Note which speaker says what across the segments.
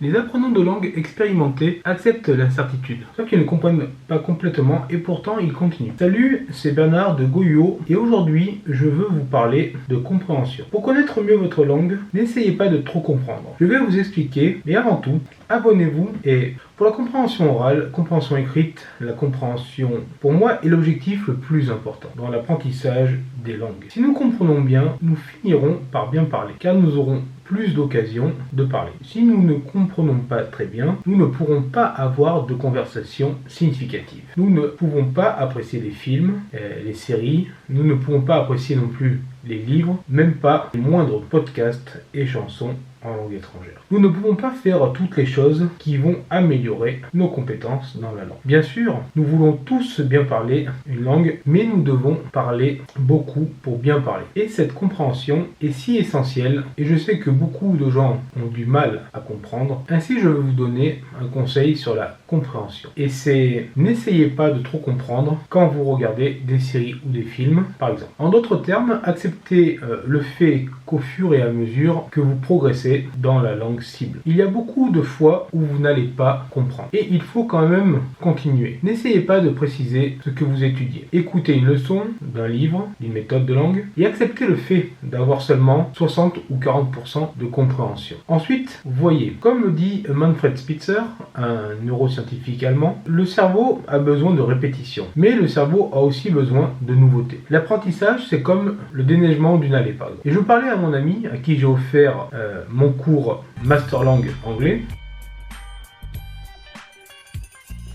Speaker 1: Les apprenants de langue expérimentés acceptent l'incertitude, sauf qu'ils ne comprennent pas complètement et pourtant ils continuent. Salut, c'est Bernard de Goyo et aujourd'hui je veux vous parler de compréhension. Pour connaître mieux votre langue, n'essayez pas de trop comprendre. Je vais vous expliquer, mais avant tout, abonnez-vous et pour la compréhension orale, compréhension écrite, la compréhension pour moi est l'objectif le plus important dans l'apprentissage des langues. Si nous comprenons bien, nous finirons par bien parler car nous aurons plus d'occasions de parler. Si nous ne comprenons pas très bien, nous ne pourrons pas avoir de conversation significative. Nous ne pouvons pas apprécier les films, les séries, nous ne pouvons pas apprécier non plus les livres, même pas les moindres podcasts et chansons en langue étrangère. Nous ne pouvons pas faire toutes les choses qui vont améliorer nos compétences dans la langue. Bien sûr, nous voulons tous bien parler une langue, mais nous devons parler beaucoup pour bien parler. Et cette compréhension est si essentielle, et je sais que beaucoup de gens ont du mal à comprendre. Ainsi, je vais vous donner un conseil sur la compréhension. Et c'est, n'essayez pas de trop comprendre quand vous regardez des séries ou des films, par exemple. En d'autres termes, acceptez le fait qu'au fur et à mesure que vous progressez dans la langue cible. Il y a beaucoup de fois où vous n'allez pas comprendre. Et il faut quand même continuer. N'essayez pas de préciser ce que vous étudiez. Écoutez une leçon d'un livre, d'une méthode de langue, et acceptez le fait d'avoir seulement 60 ou 40% de compréhension. Ensuite, voyez. Comme le dit Manfred Spitzer, un neuroscientifique allemand, le cerveau a besoin de répétition. Mais le cerveau a aussi besoin de nouveautés. L'apprentissage, c'est comme le déneigement d'une allée, par exemple. Et je parlais à mon ami, à qui j'ai offert mon cours Master Langue anglais.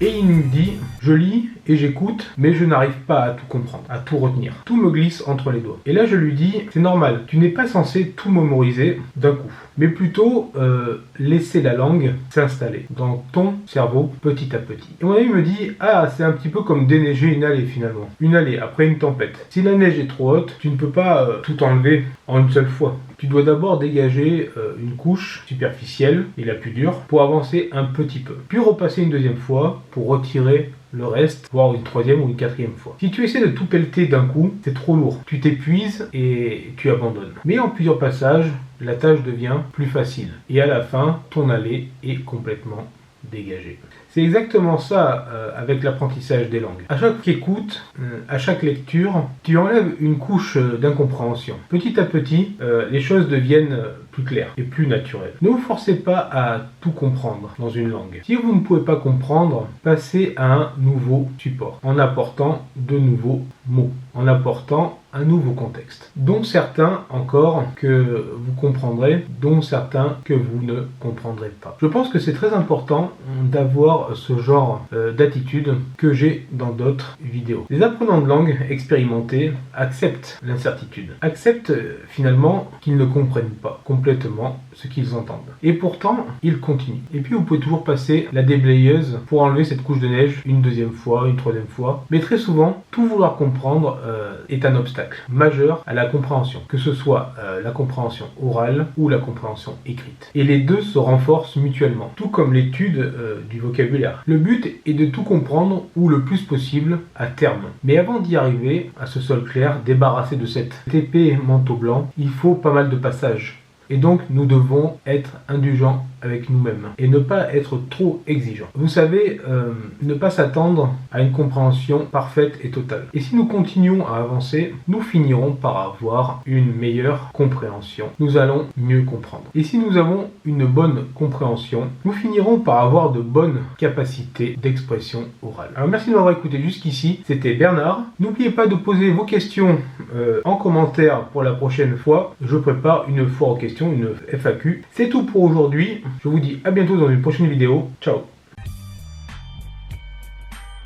Speaker 1: Et il me dit, je lis et j'écoute, mais je n'arrive pas à tout comprendre, à tout retenir. Tout me glisse entre les doigts. Et là je lui dis, c'est normal, tu n'es pas censé tout mémoriser d'un coup, mais plutôt laisser la langue s'installer dans ton cerveau petit à petit. Et mon ami me dit, ah c'est un petit peu comme déneiger une allée finalement. Une allée après une tempête. Si la neige est trop haute, tu ne peux pas tout enlever en une seule fois. Tu dois d'abord dégager une couche superficielle et la plus dure pour avancer un petit peu. Puis repasser une deuxième fois pour retirer le reste, voire une troisième ou une quatrième fois. Si tu essaies de tout pelleter d'un coup, c'est trop lourd. Tu t'épuises et tu abandonnes. Mais en plusieurs passages, la tâche devient plus facile. Et à la fin, ton allée est complètement dégagée. C'est exactement ça avec l'apprentissage des langues. À chaque écoute, à chaque lecture, tu enlèves une couche d'incompréhension. Petit à petit, les choses deviennent plus claires et plus naturelles. Ne vous forcez pas à tout comprendre dans une langue. Si vous ne pouvez pas comprendre, passez à un nouveau support en apportant de nouveaux mots, en apportant un nouveau contexte, dont certains encore que vous comprendrez, dont certains que vous ne comprendrez pas. Je pense que c'est très important d'avoir ce genre d'attitude que j'ai dans d'autres vidéos. Les apprenants de langue expérimentés acceptent l'incertitude, acceptent finalement qu'ils ne comprennent pas complètement ce qu'ils entendent. Et pourtant, ils continuent. Et puis vous pouvez toujours passer la déblayeuse pour enlever cette couche de neige une deuxième fois, une troisième fois. Mais très souvent, tout vouloir comprendre est un obstacle majeur à la compréhension, que ce soit la compréhension orale ou la compréhension écrite. Et les deux se renforcent mutuellement, tout comme l'étude du vocabulaire. Le but est de tout comprendre ou le plus possible à terme. Mais avant d'y arriver, à ce sol clair, débarrassé de cet épais manteau blanc, il faut pas mal de passages. Et donc, nous devons être indulgents avec nous-mêmes et ne pas être trop exigeants. Vous savez, ne pas s'attendre à une compréhension parfaite et totale. Et si nous continuons à avancer, nous finirons par avoir une meilleure compréhension. Nous allons mieux comprendre. Et si nous avons une bonne compréhension, nous finirons par avoir de bonnes capacités d'expression orale. Alors merci de m'avoir écouté jusqu'ici. C'était Bernard. N'oubliez pas de poser vos questions en commentaire pour la prochaine fois. Je prépare une foire aux questions, une FAQ. C'est tout pour aujourd'hui. Je vous dis à bientôt dans une prochaine vidéo. Ciao!